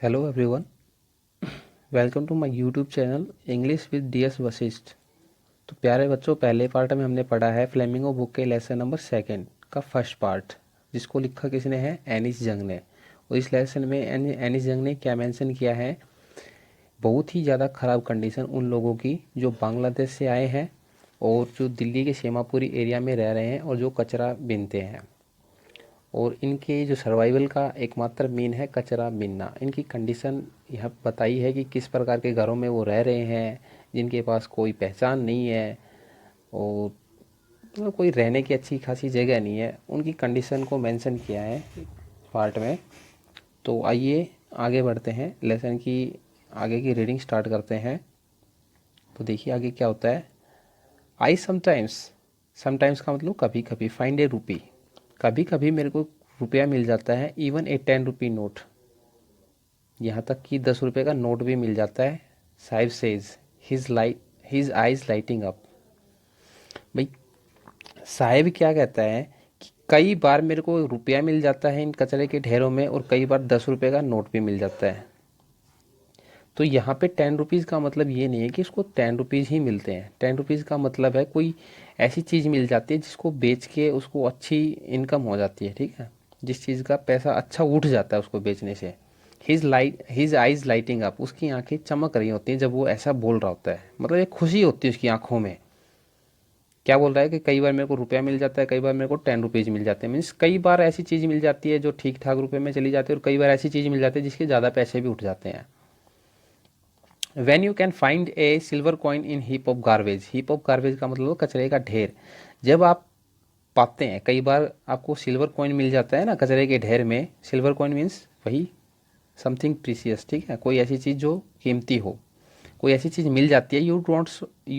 Hello everyone, welcome to my YouTube channel English with DS Vashishtha. तो प्यारे बच्चों, पहले पार्ट में हमने पढ़ा है फ्लेमिंगो बुक के लेसन नंबर सेकंड का फर्स्ट पार्ट, जिसको लिखा किसने है? एनिस जंग ने। और इस लेसन में एनिस जंग ने क्या मेंशन किया है? बहुत ही ज़्यादा ख़राब कंडीशन उन लोगों की जो बांग्लादेश से आए हैं और जो दिल्ली के शेमापुरी एरिया में रह रहे हैं और जो कचरा बीनते हैं। और इनके जो सर्वाइवल का एकमात्र मीन है कचरा बीनना। इनकी कंडीशन यह बताई है कि किस प्रकार के घरों में वो रह रहे हैं, जिनके पास कोई पहचान नहीं है और मतलब कोई रहने की अच्छी खासी जगह नहीं है। उनकी कंडीशन को मेंशन किया है पार्ट में। तो आइए आगे बढ़ते हैं, लेसन की आगे की रीडिंग स्टार्ट करते हैं। तो देखिए आगे क्या होता है। आई समटाइम्स, समटाइम्स का मतलब कभी कभी, फाइंड ए रूपी, कभी कभी मेरे को रुपया मिल जाता है, इवन ए 10 रुपी नोट, यहाँ तक कि 10 रुपये का नोट भी मिल जाता है। Sahib says his eyes lighting up. भाई साहिब क्या कहता है कि कई बार मेरे को रुपया मिल जाता है इन कचरे के ढेरों में और कई बार 10 रुपये का नोट भी मिल जाता है। तो यहाँ पे 10 रुपीज़ का मतलब ये नहीं है कि इसको 10 रुपीज़ ही मिलते हैं। 10 रुपीज़ का मतलब है कोई ऐसी चीज़ मिल जाती है जिसको बेच के उसको अच्छी इनकम हो जाती है, ठीक है, जिस चीज़ का पैसा अच्छा उठ जाता है उसको बेचने से। हिज आइज लाइटिंग अप, उसकी आंखें चमक रही होती हैं जब वो ऐसा बोल रहा होता है, मतलब एक खुशी होती है उसकी आंखों में। क्या बोल रहा है कि कई बार मेरे को रुपया मिल जाता है, कई बार मेरे को 10 रुपीज़ मिल जाते हैं। मीन्स कई बार ऐसी चीज़ मिल जाती है जो ठीक ठाक रुपये में चली जाती है और कई बार ऐसी चीज़ मिल जाती है जिसके ज़्यादा पैसे भी उठ जाते हैं। When you can find A silver coin in heap of garbage, heap of garbage का मतलब कचरे का ढेर। जब आप पाते हैं, कई बार आपको सिल्वर कॉइन मिल जाता है ना कचरे के ढेर में। सिल्वर कॉइन मीन्स वही समथिंग प्रीसियस, ठीक है, कोई ऐसी चीज़ जो कीमती हो, कोई ऐसी चीज़ मिल जाती है। यू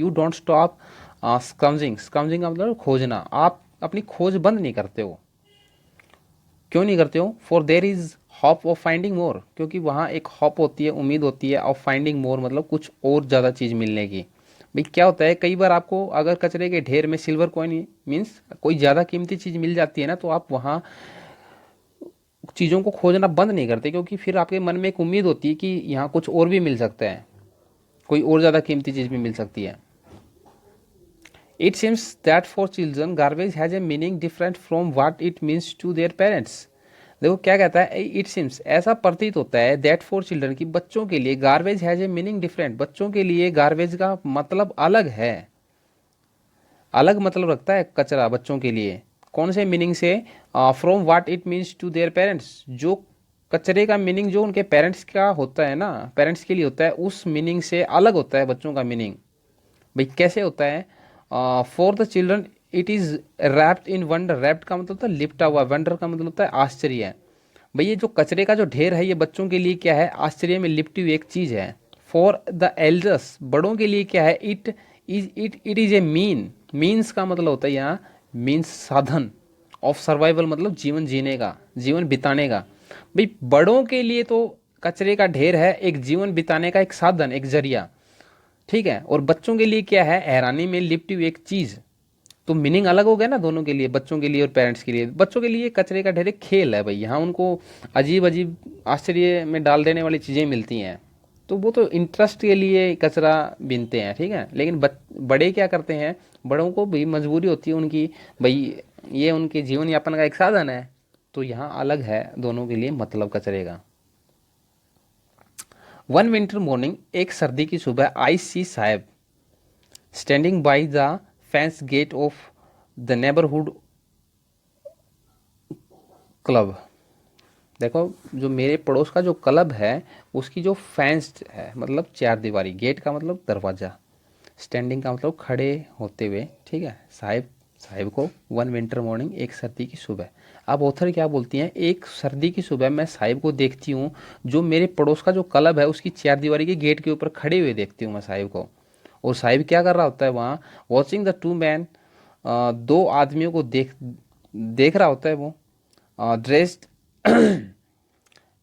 डोंट स्टॉप स्क्रम्जिंग, स्क्रम्जिंग का मतलब खोजना। आप अपनी खोज बंद नहीं करते हो। क्यों नहीं करते हो? For there is hope of finding more, क्योंकि वहाँ एक हॉप होती है, उम्मीद होती है, ऑफ फाइंडिंग मोर मतलब कुछ और ज़्यादा चीज़ मिलने की। भाई क्या होता है, कई बार आपको अगर कचरे के ढेर में सिल्वर कॉइन मीन्स कोई ज़्यादा कीमती चीज़ मिल जाती है ना, तो आप वहाँ चीज़ों को खोजना बंद नहीं करते, क्योंकि फिर आपके मन में एक उम्मीद होती है कि यहाँ कुछ और भी मिल सकता है, कोई और ज़्यादा कीमती चीज़ भी मिल सकती है। It seems that for children garbage has a meaning different from what it means to their parents. देखो क्या कहता है, इट सिम्स, ऐसा प्रतीत होता है, दैट फॉर चिल्ड्रन की बच्चों के लिए, garbage has a meaning different, बच्चों के लिए गार्बेज का मतलब अलग है, अलग मतलब रखता है कचरा बच्चों के लिए। कौन से मीनिंग से? From what it means to their parents, जो कचरे का मीनिंग जो उनके पेरेंट्स का होता है ना, पेरेंट्स के लिए होता है, उस मीनिंग से अलग होता है बच्चों का मीनिंग। भाई कैसे होता है? For the children it is wrapped in wonder, wrapped का मतलब होता है लिपटा हुआ, वंडर का मतलब होता है आश्चर्य। भाई ये जो कचरे का जो ढेर है ये बच्चों के लिए क्या है? आश्चर्य में लिपटी हुई एक चीज है। फॉर द एल्डर्स, बड़ों के लिए क्या है? इट इज ए मीन्स का मतलब होता है यहाँ मीन्स साधन, ऑफ सर्वाइवल मतलब जीवन जीने का, जीवन बिताने का। भाई बड़ों के लिए तो कचरे का ढेर है एक जीवन बिताने का एक साधन, एक जरिया, ठीक है, और बच्चों के लिए क्या है? हैरानी में लिपटी हुई एक चीज। तो मीनिंग अलग हो गया ना दोनों के लिए, बच्चों के लिए और पेरेंट्स के लिए। बच्चों के लिए कचरे का ढेर एक खेल है भाई, यहाँ उनको अजीब अजीब आश्चर्य में डाल देने वाली चीज़ें मिलती हैं, तो वो तो इंटरेस्ट के लिए कचरा बीनते हैं, ठीक है। लेकिन बड़े क्या करते हैं? बड़ों को भी मजबूरी होती है उनकी, भाई ये उनके जीवन यापन का एक साधन है। तो यहाँ अलग है दोनों के लिए मतलब कचरे का। वन विंटर मॉर्निंग, एक सर्दी की सुबह, I see sahib standing by the fence gate of the neighbourhood club. देखो जो मेरे पड़ोस का जो क्लब है उसकी जो फेंस्ड है मतलब चार दीवारी, गेट का मतलब दरवाज़ा, स्टैंडिंग का मतलब खड़े होते हुए, ठीक है, साहिब, साहिब को वन विंटर मॉर्निंग, एक सर्दी की सुबह। अब ऑथर क्या बोलती हैं? एक सर्दी की सुबह मैं साहिब को देखती हूँ, जो मेरे पड़ोस का जो क्लब है उसकी चार दीवारी के गेट के ऊपर खड़े हुए देखती हूँ मैं साहिब को। और साहिब क्या कर रहा होता है वहाँ? वॉचिंग द टू मैन, दो आदमियों को देख देख रहा होता है वो, ड्रेस्ड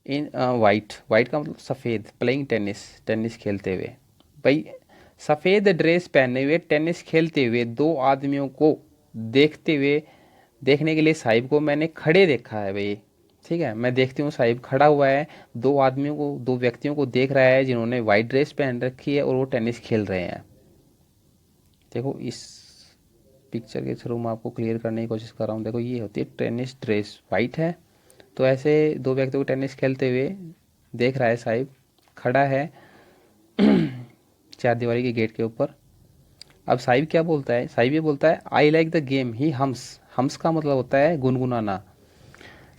इन वाइट, वाइट का मतलब सफ़ेद, प्लेइंग टेनिस, टेनिस खेलते हुए। भाई सफ़ेद ड्रेस पहने हुए टेनिस खेलते हुए दो आदमियों को देखते हुए, देखने के लिए साहिब को मैंने खड़े देखा है भाई, ठीक है, मैं देखती हूँ साहिब खड़ा हुआ है, दो व्यक्तियों को देख रहा है जिन्होंने वाइट ड्रेस पहन रखी है और वो टेनिस खेल रहे हैं। देखो इस पिक्चर के थ्रू मैं आपको क्लियर करने की कोशिश कर रहा हूँ। देखो ये होती है टेनिस ड्रेस, वाइट है। तो ऐसे दो व्यक्तियों को टेनिस खेलते हुए देख रहा है साहिब, खड़ा है चार दीवारी के गेट के ऊपर। अब साहिब क्या बोलता है, साहिब ये बोलता है I like the game he hums. Hums का मतलब होता है गुनगुनाना।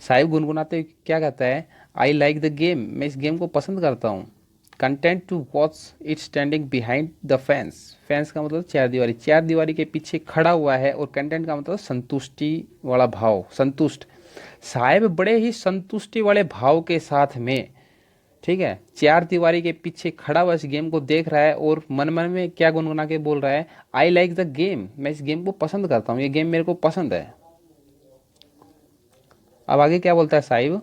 साहिब गुनगुनाते हुए क्या कहता है, आई लाइक द गेम, मैं इस गेम को पसंद करता हूँ। Content to watch it standing behind the fence. Fence का मतलब चार दीवारी, चार दीवारी के पीछे खड़ा हुआ है। और कंटेंट का मतलब संतुष्टि वाला भाव, संतुष्ट। साहिब बड़े ही संतुष्टि वाले भाव के साथ में, ठीक है, चार दीवारी के पीछे खड़ा हुआ इस गेम को देख रहा है और मन मन में क्या गुनगुना के बोल रहा है, आई लाइक द गेम, मैं इस गेम को पसंद करता हूँ, ये गेम मेरे को पसंद है। अब आगे क्या बोलता है साहिब,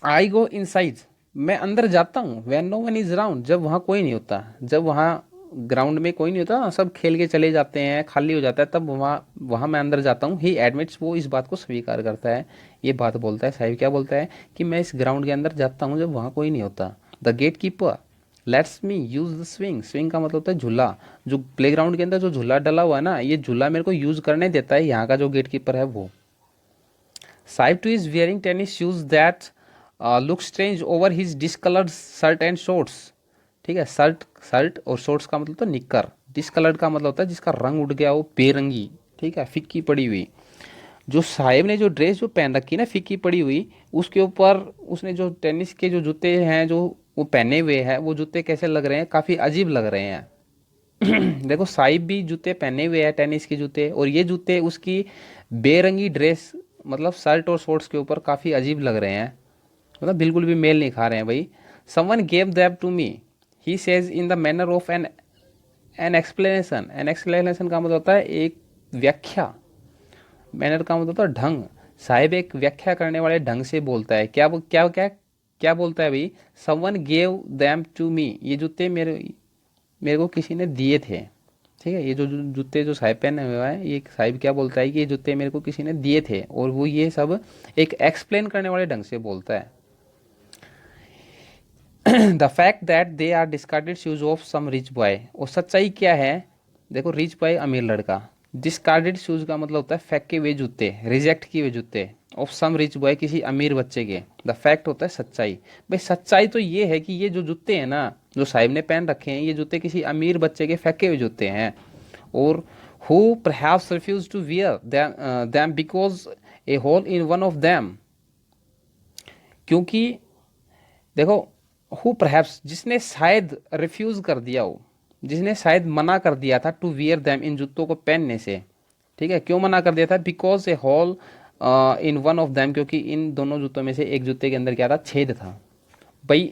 आई गो इनसाइड, मैं अंदर जाता हूँ, when no one is round, जब वहाँ कोई नहीं होता, जब वहाँ ग्राउंड में कोई नहीं होता, सब खेल के चले जाते हैं, खाली हो जाता है, तब वहाँ वहाँ मैं अंदर जाता हूँ। ही एडमिट्स, वो इस बात को स्वीकार करता है, ये बात बोलता है साहिब। क्या बोलता है कि मैं इस ग्राउंड के अंदर जाता हूँ जब वहाँ कोई नहीं होता। The gate keeper lets me use the swing. Swing का मतलब होता है झूला, जो प्लेग्राउंड के अंदर जो झूला डला हुआ है ना, ये झूला मेरे को यूज करने देता है यहाँ का जो गेट कीपर है वो। Sahib two is wearing tennis shoes that look strange over his discoloured shirt and shorts. ठीक है, शर्ट शर्ट और शॉर्ट्स का मतलब तो निक्कर। डिसकलर्ड का मतलब होता है जिसका रंग उड़ गया हो, बेरंगी, ठीक है, फिक्की पड़ी हुई। जो साहिब ने जो ड्रेस जो पहन रखी ना फिक्की पड़ी हुई, उसके ऊपर उसने जो टेनिस के जो जूते हैं जो वो पहने हुए हैं, वो जूते कैसे लग रहे हैं, काफ़ी अजीब लग रहे हैं। देखो साहिब भी जूते पहने हुए हैं टेनिस के जूते, और ये जूते उसकी बेरंगी ड्रेस मतलब शर्ट और शॉर्ट्स के ऊपर काफ़ी अजीब लग रहे हैं, मतलब बिल्कुल भी मेल नहीं खा रहे हैं भाई। Someone gave them to me, he says in the manner of an an explanation. An explanation का मतलब होता है एक व्याख्या, मैनर का मतलब होता है ढंग। साहिब एक व्याख्या करने वाले ढंग से बोलता है। क्या क्या क्या क्या बोलता है भाई, someone gave them to me, ये जूते मेरे मेरे को किसी ने दिए थे। ठीक है, ये जो जूते जो साहिब पहने हुए हैं, ये साहिब क्या बोलता है कि ये जूते मेरे को किसी ने दिए थे, और वो ये सब एक एक्सप्लेन करने वाले ढंग से बोलता है। The fact that they are discarded shoes of some rich boy, और सच्चाई क्या है, देखो रिच बॉय अमीर लड़का, डिस्कार्डेड शूज का मतलब होता है फेंके हुए जूते, रिजेक्ट किए हुए जूते, ऑफ सम रिच बॉय किसी अमीर बच्चे के। द फैक्ट होता है सच्चाई। भाई सच्चाई तो ये है कि ये जो जूते हैं ना जो साहिब ने पहन रखे हैं, ये जूते किसी अमीर बच्चे के फेंके हुए जूते हैं। और who perhaps refuse to wear them because a hole in one of them, क्योंकि देखो हु परहैप्स, जिसने शायद रिफ्यूज कर दिया हो, जिसने शायद मना कर दिया था टू वियर दैम, इन जूतों को पहनने से। ठीक है, क्यों मना कर दिया था, because a hole in one of them, क्योंकि इन दोनों जूतों में से एक जूते के अंदर क्या था, छेद था। भाई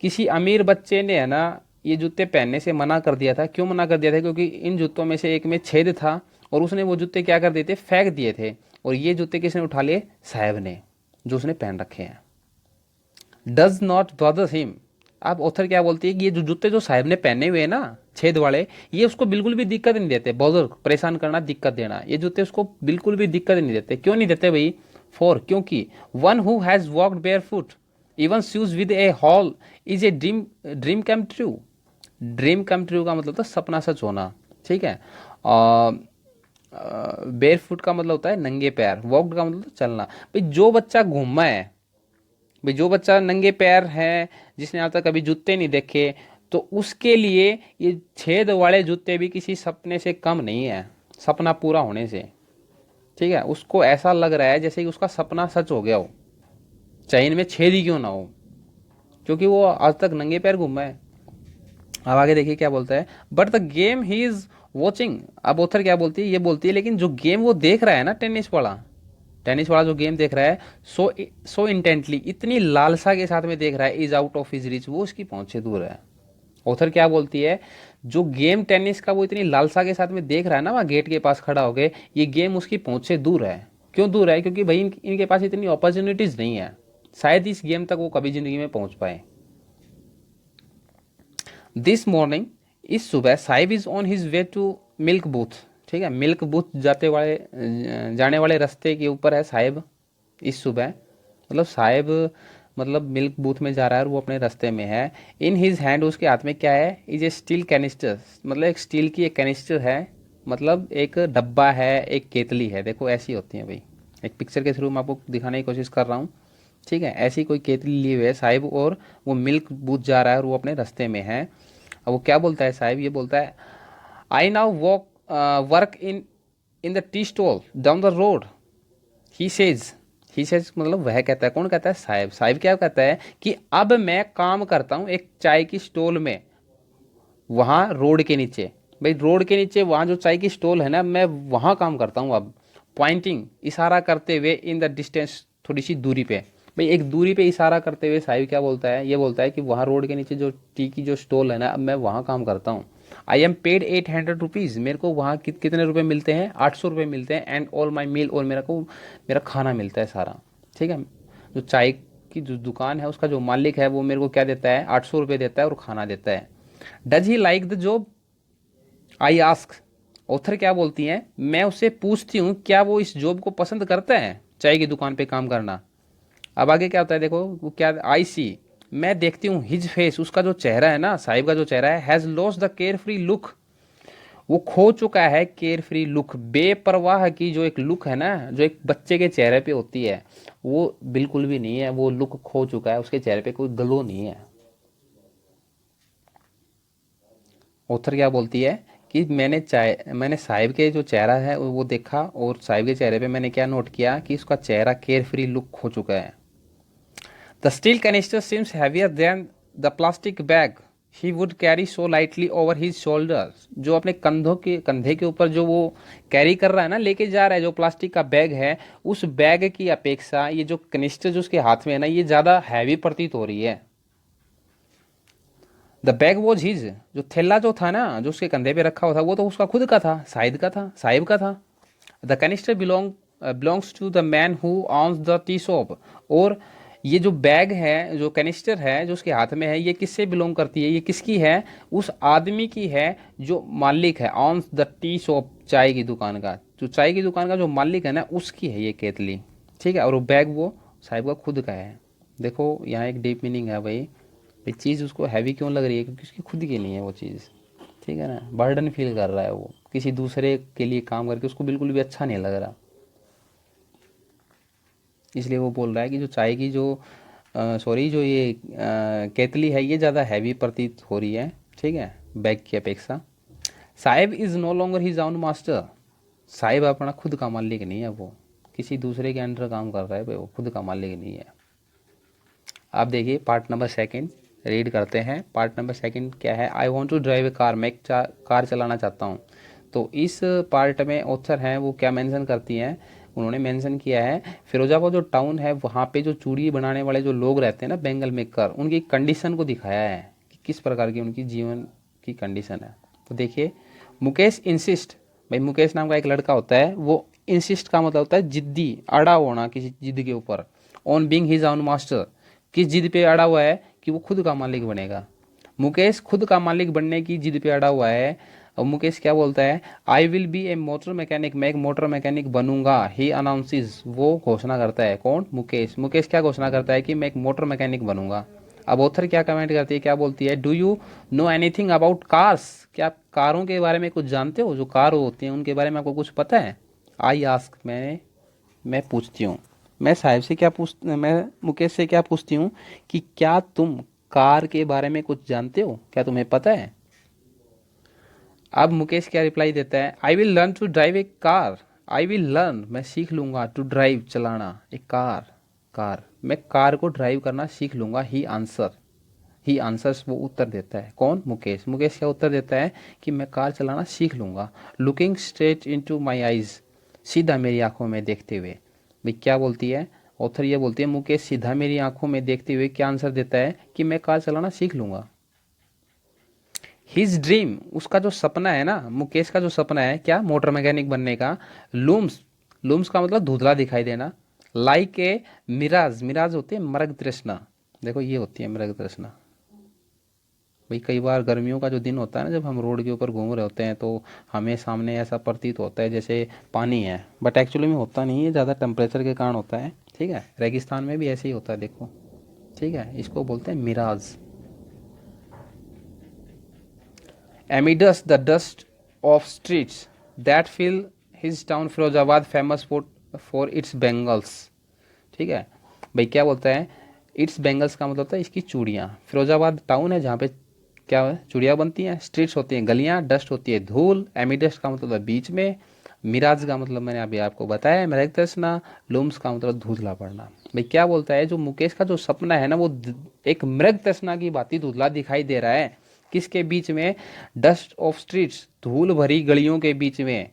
किसी अमीर बच्चे ने है ना ये जूते पहनने से मना कर दिया था। क्यों मना कर दिया था, क्योंकि इन जूतों में से एक में छेद था, और उसने वो जूते क्या कर दिए थे, फेंक दिए थे। और ये जूते किसने उठा लिए, साहब ने, जो उसने पहन रखे हैं। Does not bother him. अब ऑथर क्या बोलती है कि ये जो जूते जो साहब ने पहने हुए हैं ना छेद वाले, ये उसको बिल्कुल भी दिक्कत नहीं देते। बॉदर, परेशान करना, दिक्कत देना, ये जूते उसको बिल्कुल भी दिक्कत नहीं देते। क्यों नहीं देते भाई, फॉर, क्योंकि one who has walked bear foot even shoes with A hall is a dream dream come true. Dream come true का मतलब था सपना सच होना। ठीक है, बेयर फुट का मतलब होता है नंगे पैर, वॉक्ड का मतलब चलना। भाई जो बच्चा घूमा है, भाई जो बच्चा नंगे पैर है, जिसने आज तक कभी जूते नहीं देखे, तो उसके लिए ये छेद वाले जूते भी किसी सपने से कम नहीं है, सपना पूरा होने से। ठीक है, उसको ऐसा लग रहा है जैसे कि उसका सपना सच हो गया हो, चाहे इनमें छेद ही क्यों ना हो, क्योंकि वो आज तक नंगे पैर घूमा है। अब आगे देखिए क्या बोलता है, but the game he is watching. अब ऑथर क्या बोलती है, ये बोलती है लेकिन जो गेम वो देख रहा है ना, टेनिस वाला जो गेम देख रहा है, सो इंटेंटली, इतनी लालसा के साथ में देख रहा है, is out of his reach, वो उसकी पहुंच से दूर है। ऑथर क्या बोलती है, जो गेम टेनिस का वो इतनी लालसा के साथ में देख रहा है ना वहाँ गेट के पास खड़ा होके, ये गेम उसकी पहुंच से दूर है। क्यों दूर है, क्योंकि भाई इनके पास इतनी अपॉर्चुनिटीज नहीं है, शायद इस गेम तक वो कभी जिंदगी में पहुंच पाए। दिस मॉर्निंग, इस सुबह, Saheb is on his way to milk booth. ठीक है, मिल्क बूथ जाने वाले रास्ते के ऊपर है साहिब इस सुबह। मतलब साहिब मतलब मिल्क बूथ में जा रहा है और वो अपने रास्ते में है। इन हिज हैंड, उसके हाथ में क्या है, इज ए स्टील कैनिस्टर, मतलब एक स्टील की एक कैनिस्टर है, मतलब एक डब्बा है, एक केतली है। देखो ऐसी होती है भाई, एक पिक्चर के थ्रू मैं आपको दिखाने की कोशिश कर रहा हूँ। ठीक है, ऐसी कोई केतली लिए हुए है साहिब, और वो मिल्क बूथ जा रहा है और वो अपने रास्ते में है। अब वो क्या बोलता है साहिब, ये बोलता है, I now walk work in the tea stall down the road. He says, he says मतलब वह कहता है, कौन कहता है, साहिब। साहिब क्या कहता है कि अब मैं काम करता हूँ एक चाय की स्टॉल में, वहाँ रोड के नीचे। भाई रोड के नीचे वहाँ जो चाय की स्टॉल है ना, मैं वहाँ काम करता हूँ अब। पॉइंटिंग, इशारा करते हुए, इन द डिस्टेंस, थोड़ी सी दूरी पे। भाई एक दूरी पे इशारा करते हुए साहिब क्या बोलता है, ये बोलता है कि वहाँ रोड के नीचे जो टी की जो स्टॉल है ना, अब मैं वहाँ काम करता हूँ। आई एम पेड 800 रुपीज़, मेरे को वहाँ कितने रुपए मिलते हैं, 800 रुपये मिलते हैं। एंड ऑल माई मील, और मेरा खाना मिलता है सारा। ठीक है, जो चाय की जो दुकान है उसका जो मालिक है वो मेरे को क्या देता है, 800 रुपये देता है और खाना देता है। Does he like the job, I ask. Author क्या बोलती हैं, मैं उससे पूछती हूँ क्या वो इस जॉब को पसंद करता है, चाय की दुकान पे काम करना। अब आगे क्या होता है देखो, वो क्या, आई सी, मैं देखती हूँ, हिज फेस, उसका जो चेहरा है ना, साहिब का जो चेहरा है, has lost the care free look, वो खो चुका है केयर फ्री लुक, बेपरवाह की जो एक लुक है ना, जो एक बच्चे के चेहरे पे होती है, वो बिल्कुल भी नहीं है, वो लुक खो चुका है, उसके चेहरे पे कोई ग्लो नहीं है। ऑथर क्या बोलती है कि मैंने साहिब के जो चेहरा है वो देखा, और साहिब के चेहरे पे मैंने क्या नोट किया कि उसका चेहरा केयर फ्री लुक खो चुका है। The steel canister seems heavier than the plastic bag he would carry so lightly over his shoulders, जो अपने कंधे के ऊपर जो वो कैरी कर रहा है ना, लेके जा रहा है, जो प्लास्टिक का बैग है, उस बैग की अपेक्षा ये जो कैनिस्टर जो उसके हाथ में है ना, ये ज्यादा हैवी प्रतीत हो रही है। द बैग वॉज हिज, जो थैला जो था ना, जो उसके कंधे पे रखा हुआ था, वो तो उसका खुद का था, साहिद का था, साहिब का था। The canister belongs to the man who owns the tea shop, और ये जो बैग है, जो कैनिस्टर है जो उसके हाथ में है, ये किससे बिलोंग करती है, ये किसकी है, उस आदमी की है जो मालिक है, ऑन्स द टी शॉप, चाय की दुकान का, जो चाय की दुकान का जो मालिक है ना, उसकी है ये केतली। ठीक है, और वो बैग वो साहिब का खुद का है। देखो यहाँ एक डीप मीनिंग है भाई, ये चीज़ उसको हैवी क्यों लग रही है, क्योंकि उसकी खुद की नहीं है वो चीज़। ठीक है ना, बर्डन फील कर रहा है वो, किसी दूसरे के लिए काम करके उसको बिल्कुल भी अच्छा नहीं लग रहा। इसलिए वो बोल रहा है कि जो चाय की जो सॉरी जो ये केतली है, ये ज़्यादा हैवी प्रतीत हो रही है। ठीक है, बैग की अपेक्षा। Saheb is no longer his own master, Saheb अपना खुद का मालिक नहीं है, वो किसी दूसरे के अंडर काम कर रहा है भाई, वो खुद का मालिक नहीं है। आप देखिए पार्ट नंबर सेकंड रीड करते हैं। पार्ट नंबर सेकंड क्या है, I want to drive a car, मैं एक कार चलाना चाहता हूँ। तो इस पार्ट में ऑथर हैं वो क्या मेंशन करती हैं, उन्होंने मेंशन किया है, फिरोजाबाद जो टाउन है वहाँ पे जो चूड़ी बनाने वाले जो लोग रहते हैं ना, बेंगल मेकर, उनकी कंडीशन को दिखाया है कि किस प्रकार की उनकी जीवन की कंडीशन है। तो देखिए, मुकेश इंसिस्ट, भाई मुकेश नाम का एक लड़का होता है, वो इंसिस्ट का मतलब होता है जिद्दी, अड़ा होना किसी जिद के ऊपर, on being his own master, किस जिद पे अड़ा हुआ है कि वो खुद का मालिक बनेगा। मुकेश खुद का मालिक बनने की जिद पे अड़ा हुआ है। और मुकेश क्या बोलता है, I will be A motor mechanic, मैं एक मोटर मैकेनिक बनूंगा। ही अनाउंसिस, वो घोषणा करता है, कौन, मुकेश। मुकेश क्या घोषणा करता है कि मैं एक मोटर मैकेनिक बनूंगा। अब ऑथर क्या कमेंट करती है, क्या बोलती है, do you know anything about cars, क्या आप कारों के बारे में कुछ जानते हो, जो कार होती हैं उनके बारे में आपको कुछ पता है। आई आस्क, मैं पूछती हूँ, मैं मुकेश से क्या पूछती हूँ कि क्या तुम कार के बारे में कुछ जानते हो, क्या तुम्हें पता है। अब मुकेश क्या रिप्लाई देता है, I will learn to drive a car, I will learn, मैं सीख लूंगा, टू ड्राइव, चलाना, एक कार, कार, मैं कार को ड्राइव करना सीख लूंगा। ही आंसर्स, वो उत्तर देता है, कौन, मुकेश। मुकेश क्या उत्तर देता है कि मैं कार चलाना सीख लूंगा। Looking straight into my eyes, सीधा मेरी आंखों में देखते हुए। भाई क्या बोलती है ऑथर, ये बोलती है मुकेश सीधा मेरी आंखों में देखते हुए क्या आंसर देता है कि मैं कार चलाना सीख लूंगा। हिज ड्रीम, उसका जो सपना है ना, मुकेश का जो सपना है क्या, मोटर मैकेनिक बनने का, लूम्स, लूम्स का मतलब धुंधला दिखाई देना, लाइक ए मिराज, मिराज होती है मृग तृष्णा, देखो ये होती है मृग तृष्णा। भाई कई बार गर्मियों का जो दिन होता है ना, जब हम रोड के ऊपर घूम रहे होते हैं, तो हमें सामने ऐसा प्रतीत होता है जैसे पानी है, बट एक्चुअली में होता नहीं है, ज़्यादा टेम्परेचर के कारण होता है। ठीक है, रेगिस्तान में भी ऐसे ही होता है देखो, ठीक है, इसको बोलते हैं mirage. Amidst the dust of streets that fill his town Firozabad famous for its bangles. ठीक है भाई, क्या बोलता है इट्स बेंगल्स का मतलब होता है इसकी चूड़ियाँ। फिरोजाबाद टाउन है जहाँ पे क्या है, चूड़ियाँ बनती हैं, स्ट्रीट्स होती हैं गलियाँ, डस्ट होती है धूल, एमिडस्ट का मतलब है बीच में, मिराज का मतलब मैंने अभी आपको बताया मृग तृष्णा, लूम्स का मतलब धुंधला पड़ना। भाई क्या बोलता है जो मुकेश का जो सपना है ना वो एक मृग तृष्णा की भांति धुंधला दिखाई दे रहा है। किसके बीच में? डस्ट ऑफ स्ट्रीट्स, धूल भरी गलियों के बीच में।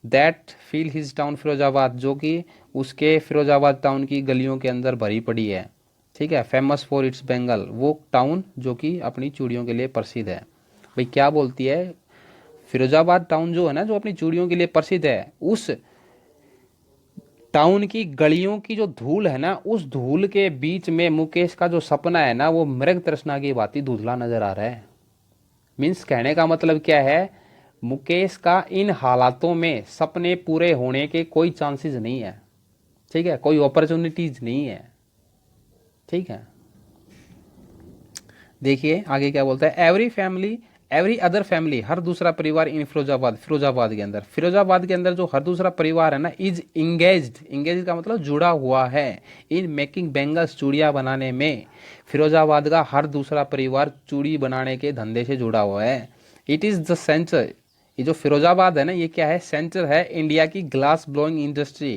That feel his town Firozabad, जो कि उसके फिरोजाबाद टाउन की गलियों के अंदर भरी पड़ी है। ठीक है, फेमस फॉर इट्स बेंगल, वो टाउन जो कि अपनी चूड़ियों के लिए प्रसिद्ध है। भाई क्या बोलती है फिरोजाबाद टाउन जो है ना, जो अपनी चूड़ियों के लिए प्रसिद्ध है, उस टाउन की गलियों की जो धूल है ना, उस धूल के बीच में मुकेश का जो सपना है ना वो मृग तृष्णा की भांति धुंधला नजर आ रहा है। मीन्स कहने का मतलब क्या है, मुकेश का इन हालातों में सपने पूरे होने के कोई चांसेस नहीं है। ठीक है, कोई अपॉर्चुनिटीज नहीं है। ठीक है, देखिए आगे क्या बोलता है, every family every other family, हर दूसरा परिवार इन फिरोजाबाद, फिरोजाबाद के अंदर, फिरोजाबाद के अंदर जो हर दूसरा परिवार है ना, इज इंगेज्ड, इंगेज का मतलब जुड़ा हुआ है, इन मेकिंग बेंगल्स, चूड़ियाँ बनाने में। फिरोजाबाद का हर दूसरा परिवार चूड़ी बनाने के धंधे से जुड़ा हुआ है। इट इज़ द सेंटर, ये जो फिरोजाबाद है ना ये क्या है, सेंटर है इंडिया की ग्लास ब्लोइंग इंडस्ट्री,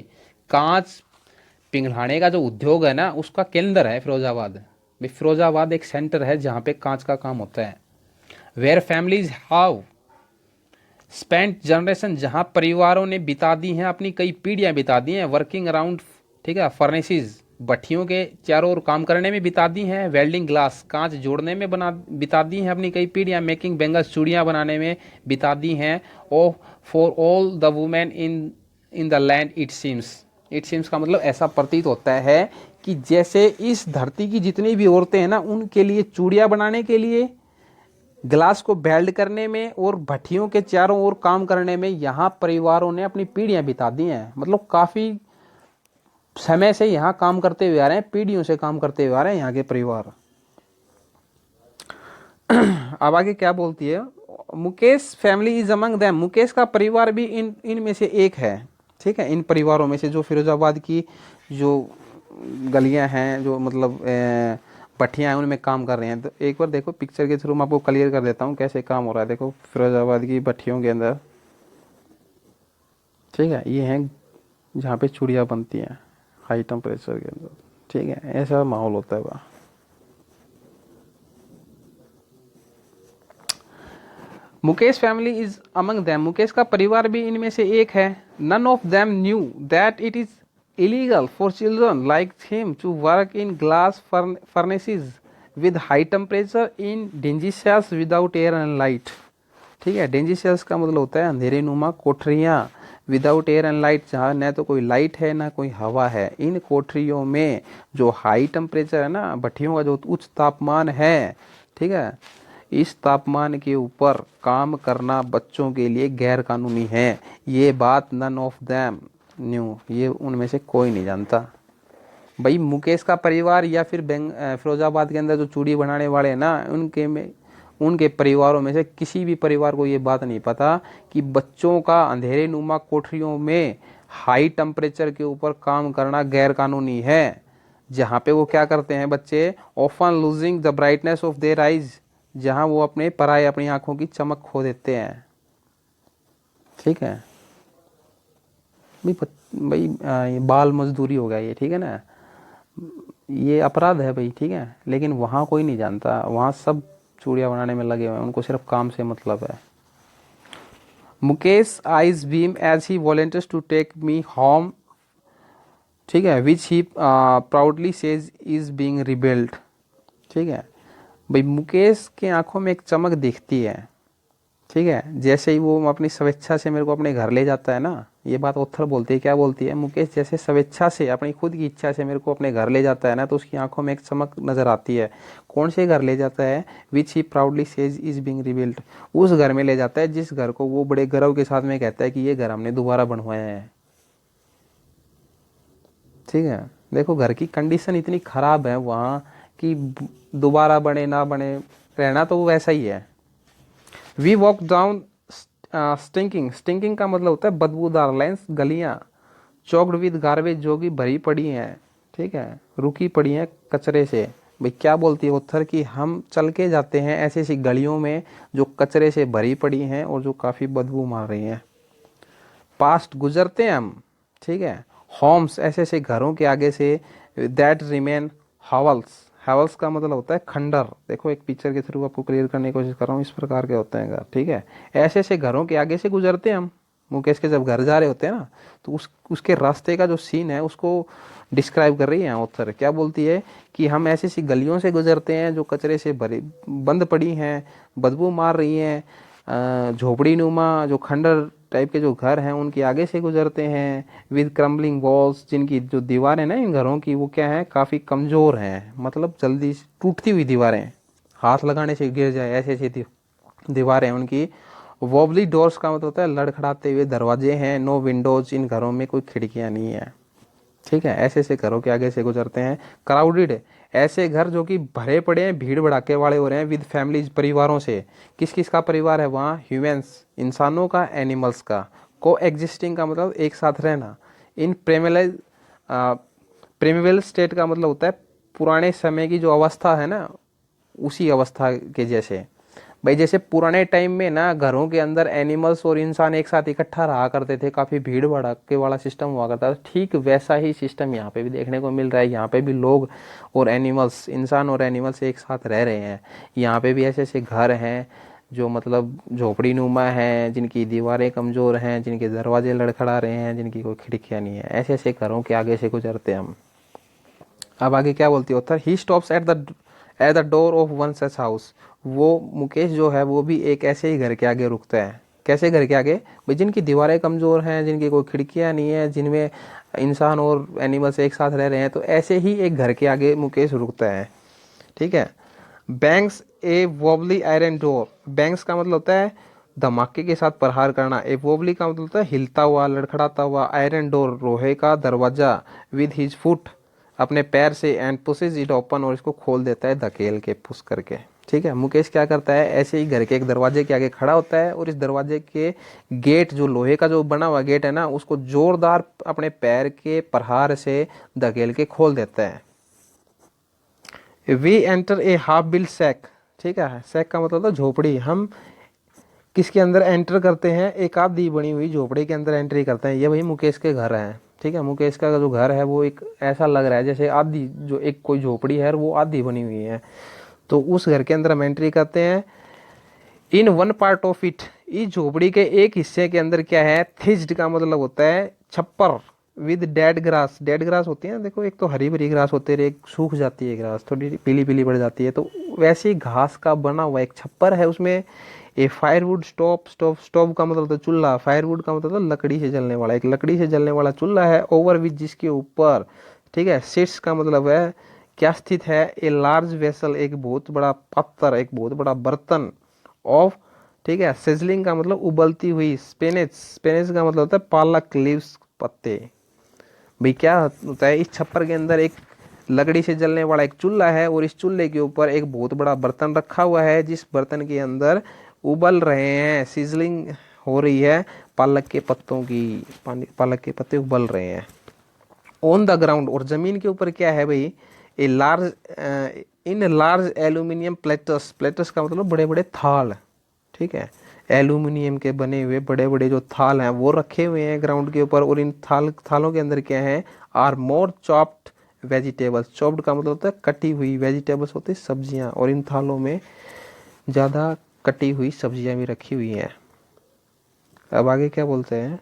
कांच पिघलाने का जो उद्योग है ना उसका केंद्र है फिरोजाबाद। फिरोजाबाद एक सेंटर है जहाँ पे कांच का काम होता है। Where families have spent generation, जहाँ परिवारों ने बिता दी हैं अपनी कई पीढ़ियाँ बिता दी हैं, वर्किंग अराउंड, ठीक है, फर्नेसिस, भट्टियों के चारों ओर काम करने में बिता दी हैं, वेल्डिंग ग्लास, कांच जोड़ने में बिता दी हैं अपनी कई पीढ़ियाँ, मेकिंग बेंगल्स, चूड़ियाँ बनाने में बिता दी हैं। Oh for all the women in in the land it seems, it seems का मतलब ऐसा प्रतीत होता है कि जैसे इस धरती की जितनी भी औरतें हैं ना उनके लिए चूड़ियाँ बनाने के लिए, ग्लास को बेल्ड करने में और भट्टियों के चारों ओर काम करने में यहाँ परिवारों ने अपनी पीढ़ियां बिता दी हैं। मतलब काफी समय से यहाँ काम करते हुए आ रहे हैं, पीढ़ियों से काम करते हुए आ रहे हैं यहाँ के परिवार। अब आगे क्या बोलती है, Mukesh family is among them, Mukesh का परिवार भी इन में से एक है। ठीक है, इन परिवारों में से जो फिरोजाबाद की जो गलियां हैं, जो मतलब भट्टियाँ हैं उनमें काम कर रहे हैं। तो एक बार देखो पिक्चर के थ्रू मैं आपको क्लियर कर देता हूँ कैसे काम हो रहा है। देखो फिरोजाबाद की भट्टियों के अंदर, ठीक है, ये हैं जहाँ पे चूड़ियाँ बनती हैं हाई टेम्परेचर के अंदर। ठीक है, ऐसा माहौल होता है वहाँ। Mukesh family is among them, Mukesh का परिवार भी इनमें से एक है। None of them knew that it is illegal for children like him to work in glass furnaces with high temperature in dingy cells without air and light। ठीक है, डेंजी sales का मतलब होता है अंधेरे नुमा कोठरियाँ, विदाउट एयर एंड लाइट, जहाँ न तो कोई लाइट है ना कोई हवा है। इन कोठरियों में जो हाई टेम्परेचर है ना, भट्टियों का जो उच्च तापमान है, ठीक है, इस तापमान के ऊपर काम करना बच्चों के लिए गैर कानूनी है। ये बात नन ऑफ देम न्यू, ये उनमें से कोई नहीं जानता। भाई मुकेश का परिवार या फिर फिरोजाबाद के अंदर जो चूड़ी बनाने वाले हैं ना, उनके परिवारों में से किसी भी परिवार को ये बात नहीं पता कि बच्चों का अंधेरे नुमा कोठरियों में हाई टेम्परेचर के ऊपर काम करना गैर कानूनी है। जहाँ पे वो क्या करते हैं बच्चे, often losing the brightness of their eyes, जहाँ वो अपनी आंखों की चमक खो देते हैं। ठीक है भाई, ये बाल मजदूरी हो गया ये, ठीक है ना, ये अपराध है भाई। ठीक है, लेकिन वहाँ कोई नहीं जानता, वहाँ सब चूड़ियाँ बनाने में लगे हुए हैं, उनको सिर्फ काम से मतलब है। Mukesh eyes beam as he volunteers to take me home, ठीक है, which he proudly says is being rebuild. ठीक है भाई, मुकेश के आंखों में एक चमक दिखती है। ठीक है, जैसे ही वो अपनी स्वेच्छा से मेरे को अपने घर ले जाता है ना, ये बात ऑथर बोलती है, क्या बोलती है, मुकेश जैसे स्वेच्छा से अपनी खुद की इच्छा से मेरे को अपने घर ले जाता है ना, तो उसकी आंखों में एक चमक नजर आती है। कौन से घर ले जाता है, which he proudly says is being rebuilt, उस घर में ले जाता है जिस घर को वो बड़े गर्व के साथ में कहता है कि ये घर हमने दोबारा बनवाया है। ठीक है, देखो घर की कंडीशन इतनी ख़राब है वहाँ कि दोबारा बने ना बने, रहना तो वैसा ही है। We walk down stinking, stinking का मतलब होता है बदबूदार लाइन्स, गलियाँ, चौकड विद गार्बेज जो कि भरी पड़ी हैं, ठीक है, रुकी पड़ी हैं कचरे से। भाई क्या बोलती है उत्तर कि हम चल के जाते हैं ऐसी ऐसी गलियों में जो कचरे से भरी पड़ी हैं और जो काफ़ी बदबू मार रही हैं। पास्ट गुजरते हैं हम, ठीक है। होम्स ऐसे ऐसे घरों के आगे से, दैट रिमेन हावल्स, हावल्स का मतलब होता है खंडर। देखो एक पिक्चर के थ्रू आपको क्लियर करने की कोशिश कर रहा हूँ, इस प्रकार के होते हैं घर, ठीक है। ऐसे ऐसे घरों के आगे से गुजरते हैं हम। मुकेश के जब घर जा रहे होते हैं ना, तो उसके रास्ते का जो सीन है उसको डिस्क्राइब कर रही है ऑथर। क्या बोलती है कि हम ऐसी ऐसी गलियों से गुजरते हैं जो कचरे से भरी बंद पड़ी हैं, बदबू मार रही हैं, झोपड़ी नुमा जो खंडर टाइप के जो घर हैं उनके आगे से गुजरते हैं, विद क्रम्बलिंग वॉल्स, जिनकी जो दीवारें ना इन घरों की वो क्या है, काफ़ी कमज़ोर हैं, मतलब जल्दी टूटती हुई दीवारें, हाथ लगाने से गिर जाए ऐसी ऐसी दीवारें उनकी। वॉबली डोर्स का मतलब होता है लड़खड़ाते हुए दरवाजे हैं। नो विंडोज, इन घरों में कोई खिड़कियां नहीं है, ठीक है। ऐसे ऐसे घरों के आगे से गुजरते हैं। क्राउडेड, ऐसे घर जो कि भरे पड़े हैं, भीड़ भड़ाके वाले हो रहे हैं, विद फैमिलीज, परिवारों से। किस किस का परिवार है वहाँ, ह्यूमंस, इंसानों का, एनिमल्स का। को एग्जिस्टिंग का मतलब एक साथ रहना। इन प्रेमिवल स्टेट का मतलब होता है पुराने समय की जो अवस्था है ना, उसी अवस्था के जैसे। भाई जैसे पुराने टाइम में ना घरों के अंदर एनिमल्स और इंसान एक साथ इकट्ठा रहा करते थे, काफी भीड़ भड़ाके वाला सिस्टम हुआ करता था, ठीक वैसा ही सिस्टम यहाँ पे भी देखने को मिल रहा है। यहाँ पे भी लोग और एनिमल्स, इंसान और एनिमल्स एक साथ रह रहे हैं। यहाँ पे भी ऐसे ऐसे घर हैं जो मतलब झोपड़ी नुमा हैं, जिनकी दीवारें कमजोर हैं, जिनके दरवाजे लड़खड़ा रहे हैं, जिनकी कोई खिड़कियां नहीं है। ऐसे ऐसे घरों के आगे से गुजरते हैं हम। अब आगे क्या बोलती है author, he stops at the door of one such house. वो मुकेश जो है वो भी एक ऐसे ही घर के आगे रुकता है। कैसे घर के आगे, भाई जिनकी दीवारें कमजोर हैं, जिनकी कोई खिड़कियां नहीं है, जिनमें इंसान और एनिमल्स एक साथ रह रहे हैं, तो ऐसे ही एक घर के आगे मुकेश रुकता है, ठीक है। बैंक्स ए वॉबली आयरन डोर, बैंक्स का मतलब होता है धमाके के साथ प्रहार करना। ए वोबली का मतलब होता है हिलता हुआ, लड़खड़ाता हुआ। आयरन डोर, लोहे का दरवाजा। विद हिज फुट, अपने पैर से। एंड पुशेज इट ओपन, और इसको खोल देता है धकेल के, पुश करके, ठीक है। मुकेश क्या करता है, ऐसे ही घर के एक दरवाजे के आगे खड़ा होता है और इस दरवाजे के गेट, जो लोहे का जो बना हुआ गेट है ना, उसको जोरदार अपने पैर के प्रहार से धकेल के खोल देता है। We enter a half build shack, ठीक है। सैक का मतलब था झोपड़ी। हम किसके अंदर एंटर करते हैं, एक आधी बनी हुई झोपड़ी के अंदर एंट्री करते हैं। ये वही मुकेश के घर है, ठीक है। मुकेश का जो घर है वो एक ऐसा लग रहा है जैसे आधी, जो एक कोई झोपड़ी है वो आधी बनी हुई है, तो उस घर के अंदर हम एंट्री करते हैं। In one part of it, इस झोपड़ी के एक हिस्से के अंदर क्या है, थिज्ड का मतलब होता है छप्पर। With dead grass, dead grass होती है देखो, एक तो हरी भरी ग्रास होती है, एक सूख जाती है ग्रास, थोड़ी पीली पीली पड़ जाती है, तो वैसी घास का बना हुआ एक छप्पर है। उसमें ए फायरवुड स्टोव का मतलब होता है चूल्हा, फायरवुड का मतलब होता है लकड़ी से जलने वाला, एक लकड़ी से जलने वाला चूल्हा है। ओवर विच, जिसके ऊपर, ठीक है। सिट्स का मतलब है क्या स्थित है, ए लार्ज वेसल, एक बहुत बड़ा पात्र, एक बहुत बड़ा बर्तन। ऑफ, ठीक है। सिजलिंग का मतलब उबलती हुई। स्पेनेज, स्पेनेज का मतलब होता है पालक, लीव्स, पत्ते। भाई क्या होता है, इस छप्पर के अंदर एक लकड़ी से जलने वाला एक चूल्हा है और इस चूल्हे के ऊपर एक बहुत बड़ा बर्तन रखा हुआ है, जिस बर्तन के अंदर उबल रहे हैं, सिजलिंग हो रही है पालक के पत्तों की, पालक के पत्ते उबल रहे हैं। ऑन द ग्राउंड, और जमीन के ऊपर क्या है भाई, a large, in large aluminium platters, platters का मतलब बड़े बड़े थाल, ठीक है। एल्यूमिनियम के बने हुए बड़े बड़े जो थाल हैं वो रखे हुए हैं ग्राउंड के ऊपर। और इन थालों के अंदर क्या है, are more chopped vegetables. Chopped का मतलब होता है कटी हुई, वेजिटेबल्स होते हैं सब्जियां, और इन थालों में ज़्यादा कटी हुई सब्जियां भी रखी हुई हैं। अब आगे क्या बोलते हैं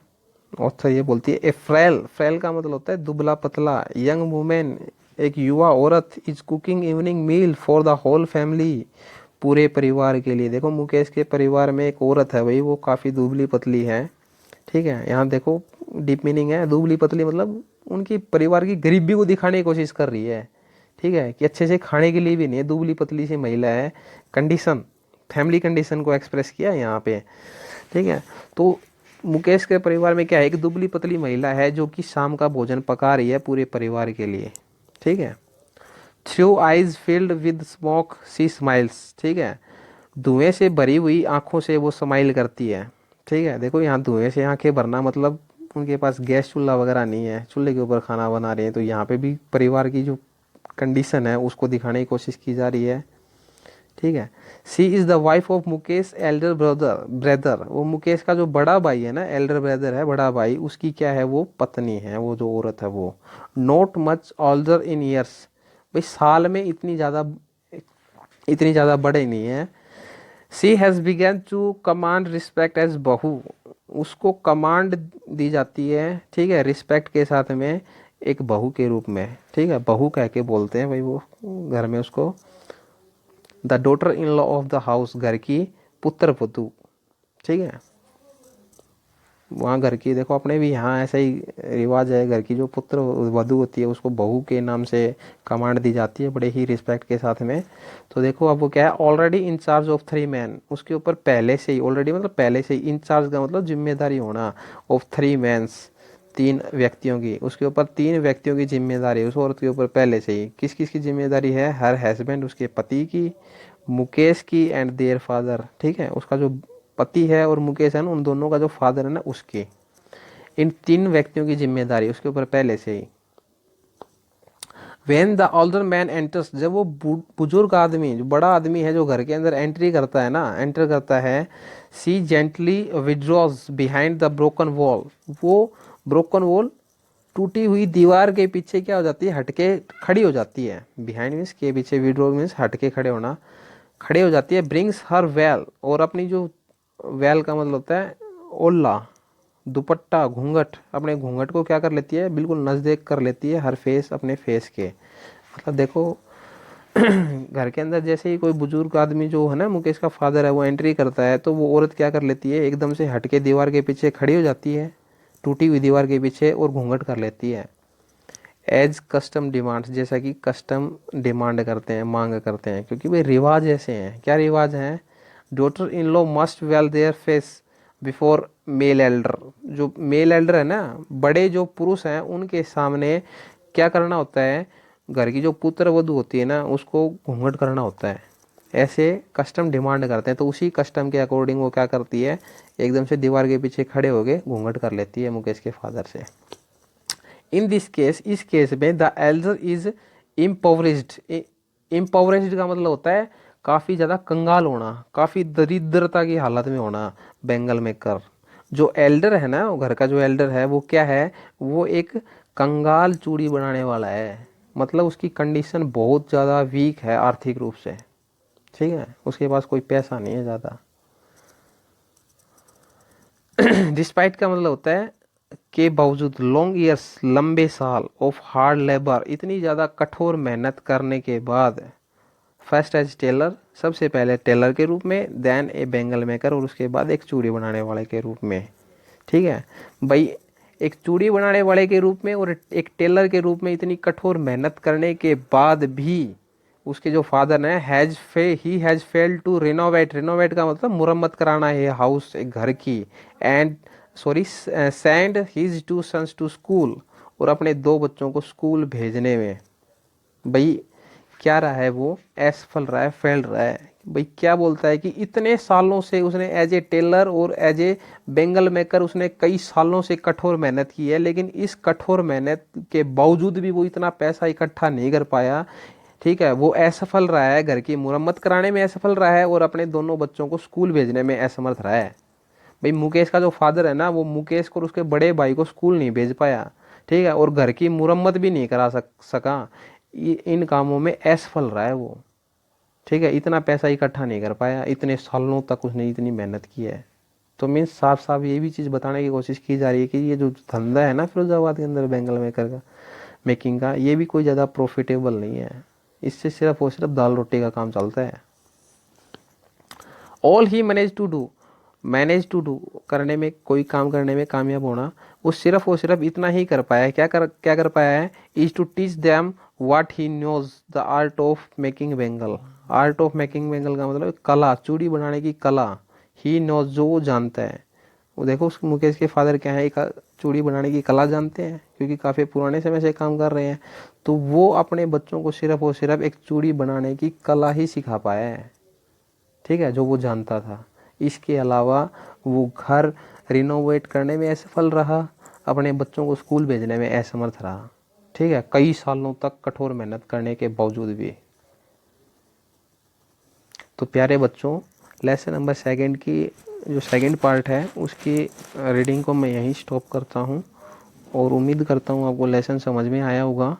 ऑथर, ये बोलती है ए फ्रेल, फ्रेल का मतलब होता है दुबला पतला। यंग वुमेन, एक युवा औरत। Is cooking evening meal for the whole family, पूरे परिवार के लिए। देखो मुकेश के परिवार में एक औरत है भाई, वो काफ़ी दुबली पतली है, ठीक है। यहाँ देखो डीप मीनिंग है, दुबली पतली मतलब उनकी परिवार की गरीबी को दिखाने की कोशिश कर रही है, ठीक है, कि अच्छे से खाने के लिए भी नहीं है, दुबली पतली सी महिला है। कंडीशन, फैमिली कंडीशन को एक्सप्रेस किया यहाँ पे, ठीक है। तो मुकेश के परिवार में क्या है, एक दुबली पतली महिला है जो कि शाम का भोजन पका रही है पूरे परिवार के लिए, ठीक है। Through eyes filled with smoke she smiles, ठीक है, धुएं से भरी हुई आंखों से वो स्माइल करती है, ठीक है। देखो यहाँ धुएं से आंखें भरना मतलब उनके पास गैस चूल्हा वगैरह नहीं है, चूल्हे के ऊपर खाना बना रहे हैं, तो यहाँ पे भी परिवार की जो कंडीशन है उसको दिखाने की कोशिश की जा रही है, ठीक है। She is the wife of Mukesh elder brother brother, वो मुकेश का जो बड़ा भाई है ना, एल्डर ब्रदर है, बड़ा भाई, उसकी क्या है, वो पत्नी है, वो जो औरत है वो। Not much older in years, भाई साल में इतनी ज़्यादा बड़े नहीं है। She has begun to command respect as bahu, उसको कमांड दी जाती है, ठीक है, रिस्पेक्ट के साथ में, एक बहू के रूप में, ठीक है, बहू कह के बोलते हैं भाई वो घर में उसको। The daughter in law of the house, घर की पुत्र वधू, ठीक है। वहाँ घर की, देखो अपने भी यहाँ ऐसा ही रिवाज है, घर की जो पुत्र वधू होती है उसको बहू के नाम से कमांड दी जाती है, बड़े ही रिस्पेक्ट के साथ में। तो देखो अब वो क्या है, already in charge of 3 man, उसके ऊपर पहले से ही, ऑलरेडी मतलब पहले से ही, इन चार्ज का मतलब जिम्मेदारी होना, ऑफ 3 मैन्स, 3 व्यक्तियों की, उसके ऊपर 3 व्यक्तियों की जिम्मेदारी उस औरत के ऊपर पहले से ही। किस किस की जिम्मेदारी है, हर हस्बैंड, उसके पति की, मुकेश की एंड देयर फादर, ठीक है, उसका जो पति है और मुकेश है ना, उन दोनों का जो फादर है ना उसकी, इन 3 व्यक्तियों की जिम्मेदारी उसके ऊपर पहले से ही। When the older man enters, जब वो बुजुर्ग आदमी, जो बड़ा आदमी है, जो घर के अंदर एंट्री करता है ना, एंटर करता है, she gently withdraws behind the broken wall, वो ब्रोकन वॉल, टूटी हुई दीवार के पीछे क्या हो जाती है, हटके खड़ी हो जाती है। बिहाइंड मीन्स के पीछे, विड्रॉ मीन्स हटके खड़े होना, खड़े हो जाती है। ब्रिंग्स हर वेल, और अपनी जो वेल का मतलब होता है ओल्ला, दुपट्टा, घूंघट, अपने घूंघट को क्या कर लेती है, बिल्कुल नज़दीक कर लेती है, हर फेस, अपने फेस के, मतलब देखो घर के अंदर जैसे ही कोई बुजुर्ग आदमी जो है ना, मुकेश का फादर है, वो एंट्री करता है, तो वो औरत क्या कर लेती है, एकदम से हटके दीवार के पीछे खड़ी हो जाती है, टूटी हुई दीवार के पीछे, और घूंघट कर लेती है। एज कस्टम डिमांड्स, जैसा कि कस्टम डिमांड करते हैं, मांग करते हैं, क्योंकि भाई रिवाज ऐसे हैं। क्या रिवाज हैं, daughter in law must veil their face before male elder, जो मेल एल्डर है ना, बड़े जो पुरुष हैं उनके सामने क्या करना होता है, घर की जो पुत्र वधू होती है ना उसको घूंघट करना होता है, ऐसे कस्टम डिमांड करते हैं। तो उसी कस्टम के अकॉर्डिंग वो क्या करती है, एकदम से दीवार के पीछे खड़े होके घूंघट कर लेती है मुकेश के फादर से। इन दिस केस, इस केस में द एल्डर इज इम्पोवरिज्ड, इम्पोवरिज्ड का मतलब होता है काफ़ी ज़्यादा कंगाल होना, काफ़ी दरिद्रता की हालत में होना, बेंगल में कर। जो एल्डर है ना, घर का जो एल्डर है वो क्या है, वो एक कंगाल चूड़ी बनाने वाला है, मतलब उसकी कंडीशन बहुत ज़्यादा वीक है आर्थिक रूप से, ठीक है, उसके पास कोई पैसा नहीं है ज़्यादा। डिस्पाइट का मतलब होता है के बावजूद, लॉन्ग ईयर्स, लंबे साल, ऑफ हार्ड लेबर, इतनी ज़्यादा कठोर मेहनत करने के बाद, फर्स्ट एज टेलर, सबसे पहले टेलर के रूप में, देन ए बेंगल मेकर, और उसके बाद एक चूड़ी बनाने वाले के रूप में, ठीक है भाई। एक चूड़ी बनाने वाले के रूप में और एक टेलर के रूप में इतनी कठोर मेहनत करने के बाद भी उसके जो फादर हैं, he has failed to renovate, renovate का मतलब मुरम्मत कराना है हाउस, एक घर की, and sorry send his 2 sons to school, और अपने 2 बच्चों को स्कूल भेजने में भाई क्या रहा है, वो असफल रहा है, फेल रहा है। भाई क्या बोलता है कि इतने सालों से उसने एज ए टेलर और एज ए बेंगल मेकर उसने कई सालों से कठोर मेहनत की है, लेकिन इस कठोर मेहनत के बावजूद भी वो इतना पैसा इकट्ठा नहीं कर पाया, ठीक है, वो असफल रहा है, घर की मुरम्मत कराने में असफल रहा है, और अपने दोनों बच्चों को स्कूल भेजने में असमर्थ रहा है। भाई मुकेश का जो फादर है ना, वो मुकेश को और उसके बड़े भाई को स्कूल नहीं भेज पाया, ठीक है, और घर की मुरम्मत भी नहीं करा सका, इन कामों में असफल रहा है वो, ठीक है, इतना पैसा इकट्ठा नहीं कर पाया, इतने सालों तक उसने इतनी मेहनत की है। तो मीन्स साफ साफ ये भी चीज़ बताने की कोशिश की जा रही है कि ये जो धंधा है ना फिरोजाबाद के अंदर बेंगल मेकर का, मेकिंग का, ये भी कोई ज़्यादा प्रॉफिटेबल नहीं है, इससे सिर्फ और सिर्फ दाल रोटी का काम चलता है। All he manage to do करने में, कोई काम करने में कामयाब होना, वो सिर्फ और सिर्फ इतना ही कर पाया है। क्या कर पाया है, is to teach them what he knows the art of making bangle. Art of making bangle का मतलब कला, चूड़ी बनाने की कला, ही नोज जो वो जानता है, वो देखो उस मुकेश के फादर क्या है, एक चूड़ी बनाने की कला जानते हैं, क्योंकि काफ़ी पुराने समय से काम कर रहे हैं। तो वो अपने बच्चों को सिर्फ और सिर्फ एक चूड़ी बनाने की कला ही सिखा पाया है, ठीक है, जो वो जानता था। इसके अलावा वो घर रिनोवेट करने में असफल रहा, अपने बच्चों को स्कूल भेजने में असमर्थ रहा, ठीक है, कई सालों तक कठोर मेहनत करने के बावजूद भी। तो प्यारे बच्चों, लेसन नंबर सेकंड की जो सेकंड पार्ट है उसकी रीडिंग को मैं यहीं स्टॉप करता हूँ, और उम्मीद करता हूँ आपको लेसन समझ में आया होगा।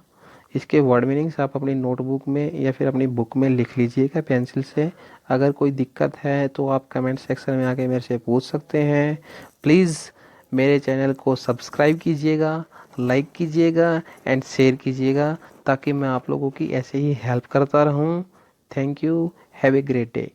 इसके वर्ड मीनिंग्स आप अपनी नोटबुक में या फिर अपनी बुक में लिख लीजिएगा पेंसिल से। अगर कोई दिक्कत है तो आप कमेंट सेक्शन में आके मेरे से पूछ सकते हैं। प्लीज़ मेरे चैनल को सब्सक्राइब कीजिएगा, लाइक कीजिएगा एंड शेयर कीजिएगा, ताकि मैं आप लोगों की ऐसे ही हेल्प करता रहूँ। Thank you, have a great day.